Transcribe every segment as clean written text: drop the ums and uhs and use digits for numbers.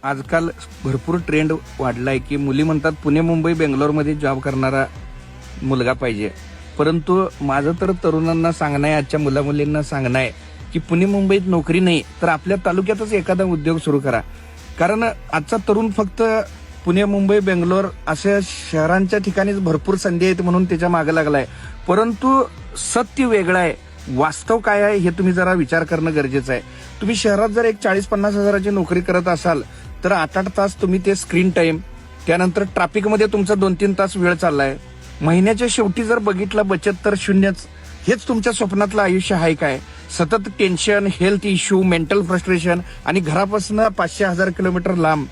आजकाल भरपूर ट्रेंड वाढलाय की मुली म्हणतात पुणे मुंबई बेंगलोरमध्ये जॉब करणारा मुलगा पाहिजे. परंतु माझं तर तरुणांना सांगणं आहे, आजच्या मुलामुलींना सांगणं आहे की पुणे मुंबईत नोकरी नाही तर आपल्या तालुक्यातच एखादा उद्योग सुरू करा. कारण आजचा तरुण फक्त पुणे मुंबई बेंगलोर अशा शहरांच्या ठिकाणीच भरपूर संधी आहेत म्हणून त्याच्या मागे लागलाय. परंतु सत्य वेगळं आहे, वास्तव काय आहे हे तुम्ही जरा विचार करणं गरजेचं आहे. तुम्ही शहरात जर एक 40-50 हजाराची नोकरी करत असाल तर 8-8 तास तुम्ही ते स्क्रीन टाइम, त्यानंतर ट्रॅफिकमध्ये तुमचा 2-3 तास वेळ चाललाय. महिन्याच्या शेवटी जर बघितलं बचत तर शून्यच. हेच तुमच्या स्वप्नातलं आयुष्य आहे काय? सतत tension, health issue, mental frustration आणि घरापासून 500-1000 किलोमीटर लांब.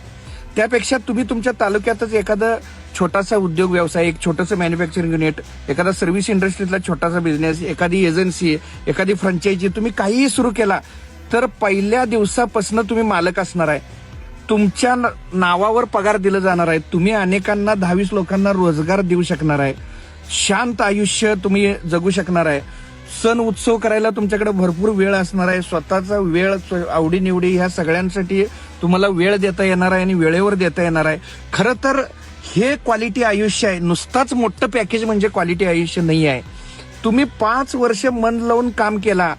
त्यापेक्षा तुम्ही तुमच्या तालुक्यातच एखादं छोटासा उद्योग व्यवसाय, एक छोटंसं मॅन्युफॅक्चरिंग युनिट, एखादा सर्व्हिस इंडस्ट्रीतला छोटासा बिझनेस, एखादी एजन्सी, एखादी फ्रँचायझी तुम्ही काहीही सुरू केला तर पहिल्या दिवसापासून तुम्ही मालक असणार आहे. तुमच्या नावावर पगार दिला जाणार आहे. तुम्ही अनेकांना 10-20 लोकांना रोजगार देऊ शकणार आहे. शांत आयुष्य तुम्ही जगू शकणार आहे. सण उत्सव करायला तुमच्याकडे भरपूर वेळ असणार आहे. स्वतःचा वेळ, आवडीनिवडी ह्या सगळ्यांसाठी तुम्हाला वेळ देता येणार आहे आणि वेळेवर देता येणार आहे. खरं तर हे क्वालिटी आयुष्य आहे. नुसताच मोठं पॅकेज म्हणजे क्वालिटी आयुष्य नाही आहे. तुम्ही 5 वर्ष मन लावून काम केला,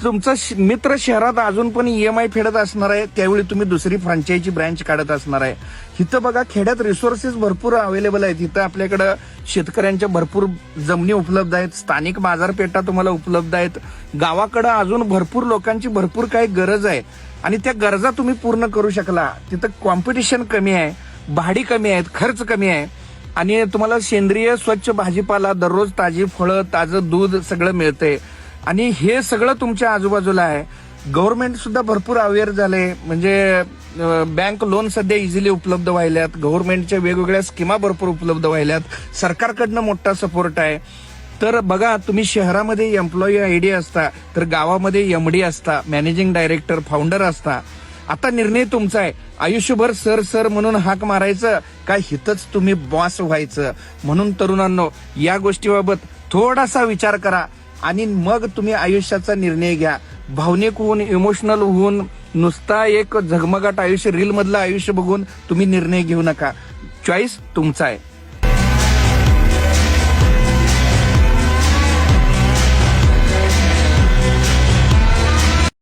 तुमचा मित्र शहरात अजून पण EMI फेडत असणार आहे, त्यावेळी तुम्ही दुसरी फ्रँचायझी ब्रँच काढत असणार आहे. इथं बघा खेड्यात रिसोर्सेस भरपूर अवेलेबल आहेत. इथं आपल्याकडं शेतकऱ्यांच्या भरपूर जमिनी उपलब्ध आहेत, स्थानिक बाजारपेठा तुम्हाला उपलब्ध आहेत. गावाकडं अजून भरपूर लोकांची भरपूर काही गरज आहे आणि त्या गरजा तुम्ही पूर्ण करू शकला. तिथं कॉम्पिटिशन कमी आहे, भाडी कमी आहेत, खर्च कमी आहे आणि तुम्हाला सेंद्रिय स्वच्छ भाजीपाला, दररोज ताजी फळं, ताजं दूध सगळं मिळतंय आणि हे सगळं तुमच्या आजूबाजूला आहे. गव्हर्नमेंट सुद्धा भरपूर अवेअर झाले, म्हणजे बँक लोन सध्या इझिली उपलब्ध व्हायल्यात. गव्हर्नमेंटच्या वेगवेगळ्या स्कीमा भरपूर उपलब्ध व्हायल्यात. सरकारकडनं मोठा सपोर्ट आहे. तर बघा, तुम्ही शहरामध्ये एम्प्लॉई ID असता तर गावामध्ये MD असता, मॅनेजिंग डायरेक्टर, फाउंडर असता. आता निर्णय तुमचा आहे. आयुष्यभर सर म्हणून हाक मारायचं काय हितच तुम्ही बॉस व्हायचं. म्हणून तरुणांनो, या गोष्टीबाबत थोडासा विचार करा आणि मग तुम्ही आयुष्याचा निर्णय घ्या. भावनिक होऊन, इमोशनल होऊन, नुसता एक झगमगाट आयुष्य, रील मधलं आयुष्य बघून तुम्ही निर्णय घेऊ नका. चॉईस तुमचा आहे.